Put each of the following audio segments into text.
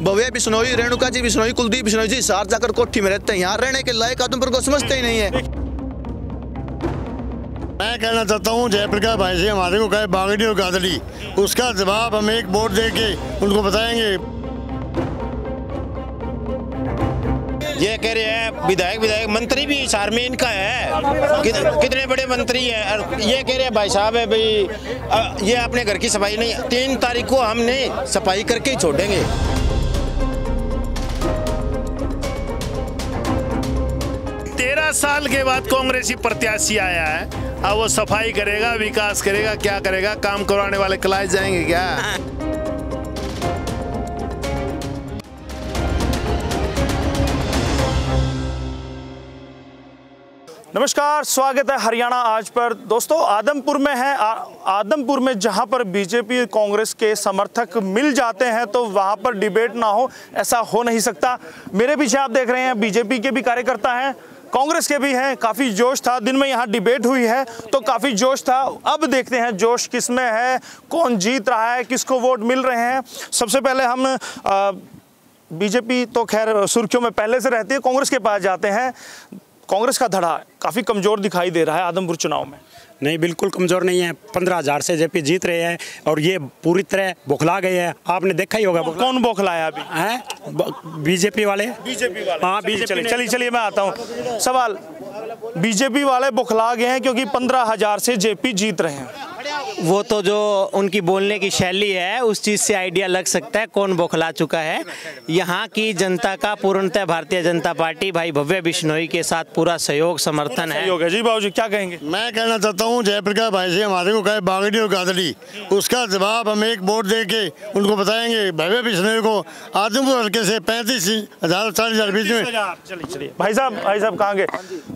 भव्य बिश्नोई, रेणुका जी बिश्नोई, कुलदीप बिश्नोई जी सार जाकर कोठी में रहते हैं, यहाँ रहने के लायक आदमपुर को समझते ही नहीं है। मैं कहना चाहता हूँ जयप्रकाश भाई से हमारे को कहे बागड़ी और गादड़ी, उसका जवाब हम एक वोट दे के उनको बताएंगे। ये कह रहे हैं विधायक मंत्री भी हिसार में इनका है, कितने बड़े मंत्री हैं। और ये कह रहे हैं भाई साहब है भाई ये अपने घर की सफाई नहीं, 3 तारीख को हमने सफाई करके ही छोड़ेंगे। साल के बाद कांग्रेसी प्रत्याशी आया है, अब वो सफाई करेगा, विकास करेगा, क्या करेगा? काम करवाने वाले क्लास जाएंगे क्या? नमस्कार, स्वागत है हरियाणा आज पर। दोस्तों आदमपुर में है, आदमपुर में जहां पर बीजेपी कांग्रेस के समर्थक मिल जाते हैं तो वहां पर डिबेट ना हो, ऐसा हो नहीं सकता। मेरे पीछे आप देख रहे हैं बीजेपी के भी कार्यकर्ता हैं, कांग्रेस के भी हैं। काफ़ी जोश था, दिन में यहाँ डिबेट हुई है तो काफ़ी जोश था। अब देखते हैं जोश किस में है, कौन जीत रहा है, किसको वोट मिल रहे हैं। सबसे पहले हम बीजेपी तो खैर सुर्खियों में पहले से रहती है, कांग्रेस के पास जाते हैं। कांग्रेस का धड़ा काफ़ी कमज़ोर दिखाई दे रहा है आदमपुर चुनाव में। नहीं, बिल्कुल कमज़ोर नहीं है। 15,000 से जेपी जीत रहे हैं और ये पूरी तरह बौखला गए हैं। आपने देखा ही होगा। कौन बौखलाया अभी है? बीजेपी वाले। हाँ, बीजेपी। चलिए मैं आता हूँ। सवाल, बीजेपी वाले बौखला गए हैं क्योंकि 15,000 से जेपी जीत रहे हैं। वो तो जो उनकी बोलने की शैली है उस चीज़ से आइडिया लग सकता है कौन बौखला चुका है। यहाँ की जनता का पूर्णतः भारतीय जनता पार्टी भाई भव्य बिश्नोई के साथ पूरा सहयोग समर्थन है। जी बाबूजी क्या कहेंगे? मैं कहना चाहता हूँ जयप्रकाश भाई से हमारे को कहे बागड़ी और गादड़ी, उसका जवाब हम एक वोट दे के उनको बताएंगे। भव्य बिश्नोई को आदमपुर हल्के से 35,000 40,000 बीच में। चलिए भाई साहब कहाँ गए?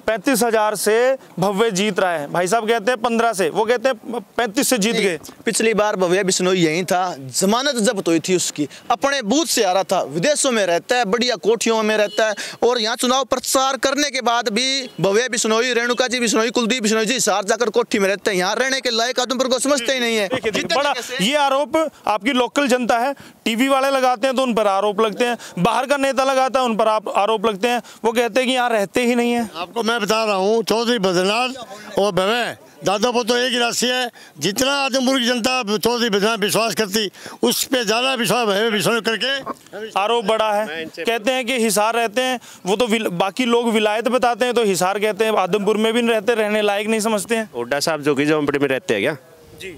35,000 से भव्य जीत रहा है। भाई साहब कहते हैं 15 से, वो कहते हैं 35 से जीत गए। पिछली बार भव्य बिश्नोई यही था, जमानत जब्त हुई थी उसकी, अपने बूथ से आ रहा था, विदेशों में रहता है, बढ़िया कोठियों में रहता है और यहाँ चुनाव प्रचार करने के बाद भी भव्य बिश्नोई, रेणुका जी बिश्नोई, कुलदीप बिश्नोई जी सार जाकर कोठी में रहते हैं, यहाँ रहने के लायक आदमपुर को समझते ही नहीं है। बड़ा ये आरोप आपकी लोकल जनता है, टीवी वाले लगाते हैं तो उन पर आरोप लगते हैं, बाहर का नेता लगाता है उन पर आरोप लगते हैं। वो कहते हैं कि यहाँ रहते ही नहीं है। आपको मैं बता रहा हूँ, चौधरी बद्रीनाथ और भव्य दादापुर तो एक ही राशि है। जितना आदमपुर की जनता चौधरी बद्रीनाथ विश्वास करती, उस पर ज्यादा विश्वास भव्य बिश्नोई करके आरोप बड़ा है। कहते हैं कि हिसार रहते हैं, वो तो बाकी लोग विलायत बताते हैं तो हिसार कहते हैं, आदमपुर में भी नहीं रहते, रहने लायक नहीं समझते हैं। हुड्डा साहब जोगी झोंपड़ी में रहते हैं क्या? जी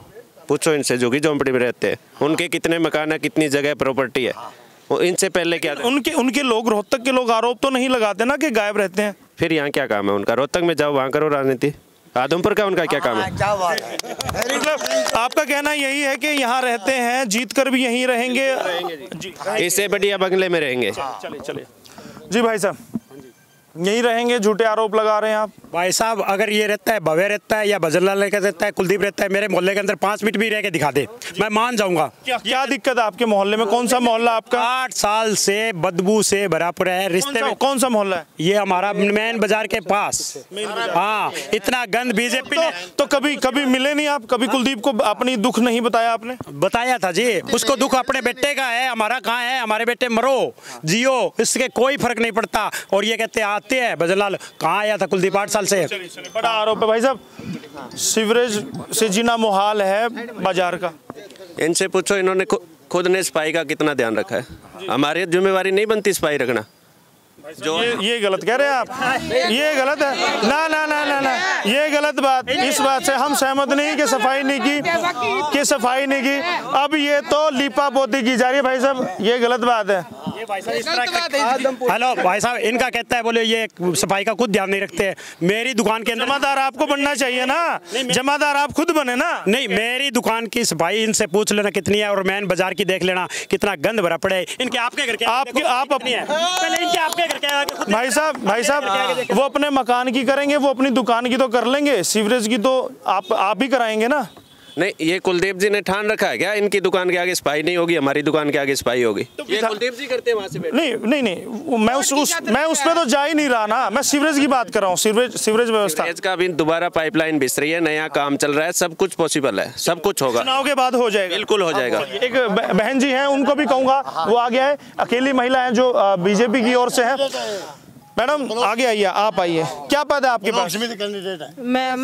पूछो इनसे, जोगी झोंपड़ी में रहते हैं, उनके कितने मकान है, कितनी जगह प्रॉपर्टी है, वो इनसे पहले क्या? उनके लोग, रोहतक के लोग आरोप तो नहीं लगाते ना कि गायब रहते हैं। फिर यहाँ क्या काम है उनका? रोहतक में जाओ, वहाँ करो राजनीति। आदमपुर का उनका क्या काम है? मतलब आपका कहना यही है कि यहाँ रहते हैं, जीत कर भी यहीं रहेंगे, इससे बढ़िया बंगले में रहेंगे। चलिए जी भाई साहब, यहीं रहेंगे, झूठे आरोप लगा रहे हैं आप। भाई साहब अगर ये रहता है, भव्य रहता है या बजरलाल रहता है, कुलदीप रहता है, मेरे मोहल्ले के अंदर 5 मिनट भी रह के दिखा दे, मैं मान जाऊंगा। क्या दिक्कत है आपके मोहल्ले में? कौन सा मोहल्ला आपका? 8 साल से बदबू से भरा पड़ा है। रिश्ते में कौन सा मोहल्ला है? ये हमारा मेन बाजार के पास। हाँ, इतना गंद बीजेपी ने तो कभी मिले नहीं आप? कभी कुलदीप को अपनी दुख नहीं बताया आपने? बताया था जी, उसको दुख अपने बेटे का है, हमारा कहाँ है? हमारे बेटे मरो जियो, इसके कोई फर्क नहीं पड़ता। और ये कहते आते हैं बजरलाल, कहाँ आया था कुलदीप 8 साल से? बड़ा आरोप है भाई साहब। सीवरेज से जीना मुहाल है बाजार का। इनसे पूछो, इन्होंने खुद ने सफाई का कितना ध्यान रखा है? हमारी जिम्मेवारी नहीं बनती सफाई रखना। जो ये गलत कह रहे हैं आप, ये गलत है। ना ना ना ना ना, ये गलत बात। इस बात से हम सहमत नहीं कि सफाई नहीं की, सफाई नहीं की। अब ये तो लीपा पोती की जा रही है भाई साहब, ये गलत बात है। हेलो भाई साहब, इनका कहता है बोले ये सफाई का खुद ध्यान नहीं रखते। मेरी दुकान के अंदर जमादार आपको बनना चाहिए ना, जमादार आप खुद बने ना। नहीं, मेरी दुकान की सफाई इनसे पूछ लेना कितनी है और मैन बाजार की देख लेना कितना गंद भरा पड़े। इनके आपके घर के आप अपनी है पहले इनके आपके घर के भाई साहब वो अपने मकान की करेंगे, वो अपनी दुकान की तो कर लेंगे, सीवरेज की तो आप ही कराएंगे ना। नहीं, ये कुलदीप जी ने ठान रखा है क्या इनकी दुकान के आगे सफाई नहीं होगी, हमारी दुकान के आगे सफाई होगी? ये कुलदीप जी करते हैं वहाँ से। नहीं, मैं उस पे तो जा ही नहीं रहा ना, मैं सीवरेज की बात कर रहा हूँ। सीवरेज व्यवस्था का भी दोबारा पाइपलाइन बिछ रही है, नया काम चल रहा है, सब कुछ पॉसिबल है, सब कुछ होगा, चुनाव के बाद हो जाएगा, बिल्कुल हो जाएगा। एक बहन जी हैं, उनको भी कहूंगा, वो आगे है, अकेली महिला है जो बीजेपी की ओर से है। मैडम आगे आइए, आप आइए, क्या पद है आपके पास? मैं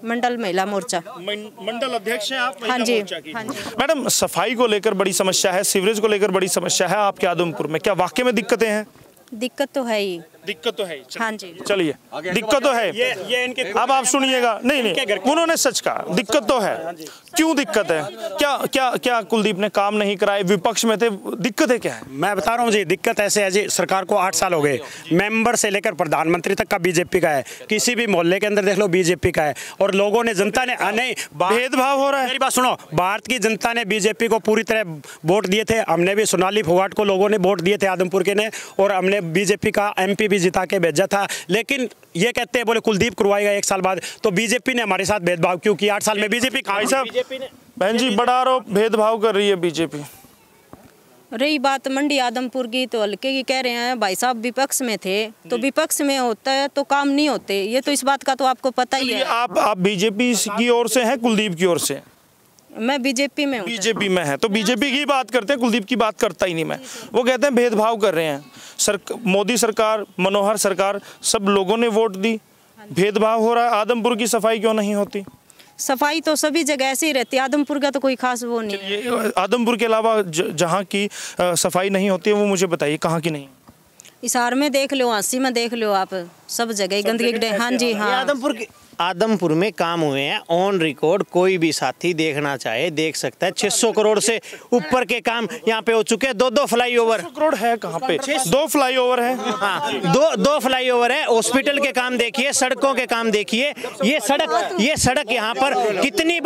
मंडल महिला मोर्चा मंडल अध्यक्ष हैं आप? हाँ जी, हाँ जी। मैडम, सफाई को लेकर बड़ी समस्या है, सीवरेज को लेकर बड़ी समस्या है आपके आदमपुर में, क्या वाकई में दिक्कतें हैं? दिक्कत तो है ही। दिक्कत तो है। हाँ जी, चलिए, दिक्कत तो है। ये इनके अब आप सुनिएगा। नहीं, उन्होंने सच कहा, दिक्कत तो है। क्यों दिक्कत है? क्या कुलदीप ने काम नहीं कराए, विपक्ष में थे, दिक्कत है क्या है? मैं बता रहा हूँ जी, दिक्कत ऐसे है जी, सरकार को 8 साल हो गए, मेंबर से लेकर प्रधानमंत्री तक का बीजेपी का है, किसी भी मोहल्ले के अंदर देख लो बीजेपी का है, और लोगों ने, जनता ने, नहीं भेदभाव हो रहा है। मेरी बात सुनो, भारत की जनता ने बीजेपी को पूरी तरह वोट दिए थे, हमने भी सोनाली फोगाट को लोगों ने वोट दिए थे आदमपुर के ने, और हमने बीजेपी का MP भी जिता के भेजा था। लेकिन ये कहते हैं, बोले कुलदीप करवाएगा 1 साल बाद, तो बीजेपी ने हमारे साथ भेदभाव क्यों किया? 8 साल में बीजेपी कहाँ? बहन जी, बड़ा आरोप भेदभाव कर रही है बीजेपी। रही बात मंडी आदमपुर की, तो हल्के की कह रहे हैं भाई साहब विपक्ष में थे, तो विपक्ष में होता है तो काम नहीं होते, ये तो इस बात का तो आपको पता ही है। आप बीजेपी की ओर से हैं, कुलदीप की ओर से? मैं बीजेपी में हूँ। बीजेपी में है तो बीजेपी की बात करते हैं, कुलदीप की बात करता ही नहीं मैं। वो कहते हैं भेदभाव कर रहे हैं। मोदी सरकार, मनोहर सरकार, सब लोगों ने वोट दी, भेदभाव हो रहा है। आदमपुर की सफाई क्यों नहीं होती? सफाई तो सभी जगह ऐसे ही रहती है, आदमपुर का तो कोई खास वो नहीं है। आदमपुर के अलावा जहाँ की सफाई नहीं होती है वो मुझे बताइए, कहाँ की नहीं? हिसार में देख लो, हांसी में देख लो, आप सब जगह गंदगी। हाँ जी, हाँ। आदमपुर में काम हुए हैं ऑन रिकॉर्ड, कोई भी साथी देखना चाहे देख सकता है। 600 करोड़ से ऊपर के काम यहाँ पे हो चुके हैं। 2 फ्लाईओवर करोड़ है कहाँ पे? 2 फ्लाईओवर है। हाँ, दो फ्लाईओवर है। हॉस्पिटल के काम देखिए, सड़कों के काम देखिए। ये सड़क यहाँ पर कितनी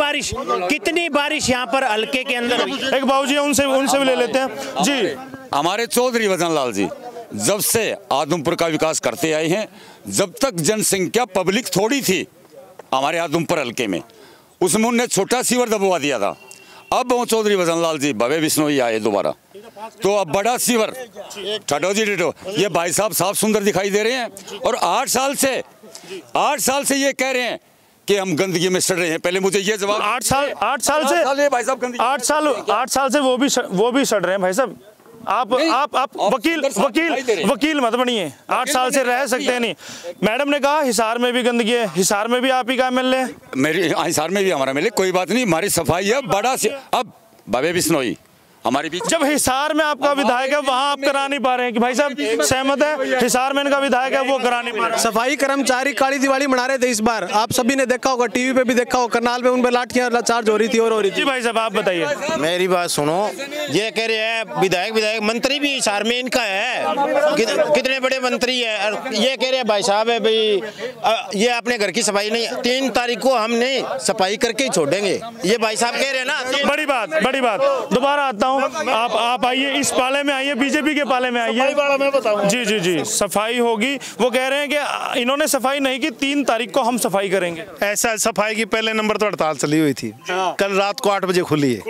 बारिश यहाँ पर हल्के के अंदर। एक बाबूजी उनसे भी ले लेते हैं जी। हमारे चौधरी वजन लाल जी जब से आदमपुर का विकास करते आए हैं, जब तक जनसंख्या पब्लिक थोड़ी थी हमारे आदमपुर हल्के में, उसमें उन्होंने छोटा सीवर दबवा दिया था। अब वो चौधरी वजन लाल जी भव्य बिश्नोई आए दोबारा, तो अब बड़ा सीवर ठटो जी डिटो, ये भाई साहब साफ सुंदर दिखाई दे रहे हैं। और 8 साल से ये कह रहे हैं कि हम गंदगी में सड़ रहे हैं। पहले मुझे ये जवाब, 8 साल से भाई साहब गंदगी, 8 साल से वो भी सड़ रहे हैं भाई साहब। आप वकील मत बनिए, 8 साल से रह सकते हैं नहीं। मैडम ने कहा हिसार में भी गंदगी है, हिसार में भी आप ही का MLA है। मेरी हिसार में भी हमारा MLA, कोई बात नहीं, हमारी सफाई है बड़ा। अब भव्य बिश्नोई हमारे बीच, जब हिसार में आपका विधायक है वहाँ आप करा नहीं पा रहे हैं कि भाई साहब सहमत है? हिसार में इनका विधायक है, वो करा नहीं पा रहे। सफाई कर्मचारी काली दिवाली मना रहे थे इस बार, आप सभी ने देखा होगा, टीवी पे भी देखा होगा, करनाल में उन पर लाठियां चार्ज हो रही थी और हो रही थी। जी भाई साहब आप बताइए। मेरी बात सुनो, ये कह रहे हैं विधायक मंत्री भी हिसार में इनका है, कितने बड़े मंत्री है। ये कह रहे हैं भाई साहब है भाई ये अपने घर की सफाई नहीं, 3 तारीख को हमने सफाई करके ही छोड़ेंगे, ये भाई साहब कह रहे हैं ना। बड़ी बात दोबारा आता हूँ, आप आइए, इस पाले में आइए, बीजेपी के पाले में आइए। जी, सफाई होगी। वो कह रहे हैं कि इन्होंने सफाई नहीं की, 3 तारीख को हम सफाई करेंगे। ऐसा सफाई की पहले नंबर तो हड़ताल चली हुई थी, कल रात को 8 बजे खुली है,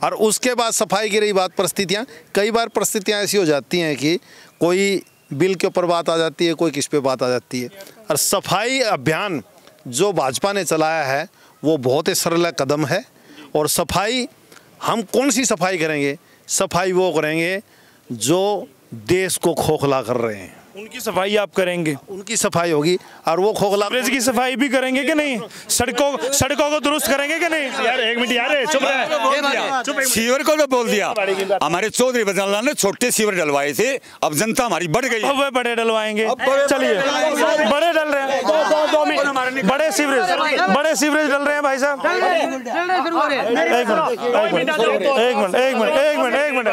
और उसके बाद सफाई की रही बात। परिस्थितियाँ, कई बार परिस्थितियाँ ऐसी हो जाती हैं कि कोई बिल के ऊपर बात आ जाती है, कोई किस पे बात आ जाती है। और सफाई अभियान जो भाजपा ने चलाया है वो बहुत ही सरल कदम है। और सफाई, हम कौन सी सफाई करेंगे? सफाई वो करेंगे जो देश को खोखला कर रहे हैं, उनकी सफाई आप करेंगे, उनकी सफाई होगी। और वो खोखला की सफाई भी करेंगे कि नहीं? सड़कों को दुरुस्त करेंगे कि नहीं? यार 1 मिनट यार, चुप रहे। सीवर को तो बोल दिया, हमारे चौधरी वजन लाल ने छोटे सीवर डलवाए थे, अब जनता हमारी बढ़ गई, अब वे बड़े डलवाएंगे। चलिए, बड़े डल रहे हैं, बड़े सीवरेज डल रहे हैं भाई साहब। एक मिनट,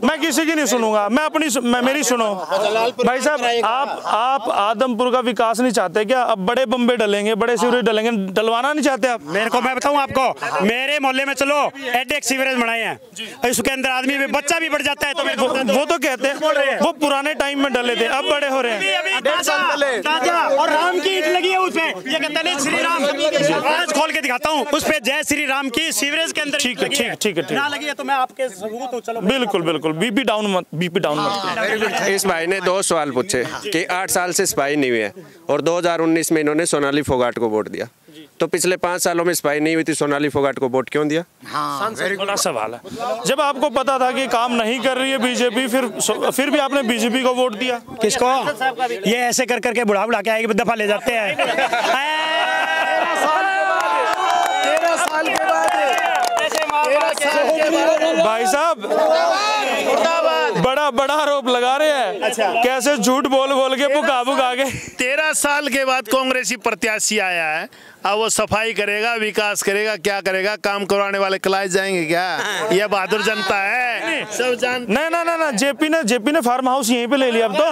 मैं किसी की नहीं सुनूंगा, मैं मेरी सुनो भाई साहब। आप आदमपुर का विकास नहीं चाहते क्या? अब बड़े बम्बे डलेंगे, बड़े सीवरेज डलेंगे, डलवाना नहीं चाहते आप? मैं बताऊं आपको, मेरे मोहल्ले में चलो एडेक सीवरेज बनाए हैं, इसके अंदर आदमी भी, बच्चा भी बढ़ जाता है। तो वो तो कहते हैं वो पुराने टाइम में डले थे, अब बड़े हो रहे हैं। और राम की ईंट लगी है उसपे, ये कहते हैं श्री राम, आज खोल के दिखाता हूँ उस पे जय श्री राम की सीवरेज के अंदर। ठीक है, ठीक है, ना लगी है तो मैं आपके सबूत हूं, चलो बिल्कुल बीपी डाउन मत। इस भाई ने 2 सवाल पूछे कि 8 साल से सफाई नहीं हुई है और 2019 में इन्होंने सोनाली फोगाट को वोट दिया, तो पिछले 5 सालों में सफाई नहीं हुई थी, सोनाली फोगाट को वोट क्यों दिया? हाँ, बड़ा सवाल है। जब आपको पता था कि काम नहीं कर रही है बीजेपी, फिर भी आपने बीजेपी को वोट दिया। किसको? ये ऐसे कर करके बुढ़ा के आएगी, दफा ले जाते हैं। 13 साल के बाद भाई साहब बड़ा आरोप लगा रहे हैं। अच्छा। कैसे झूठ बोल के भुका के 13 साल के बाद कांग्रेसी प्रत्याशी आया है, अब वो सफाई करेगा, विकास करेगा, क्या करेगा? काम करवाने वाले कलाए जाएंगे क्या? ये बहादुर जनता है, सब जान। नहीं, जेपी ने फार्म हाउस यहीं पे ले लिया अब तो।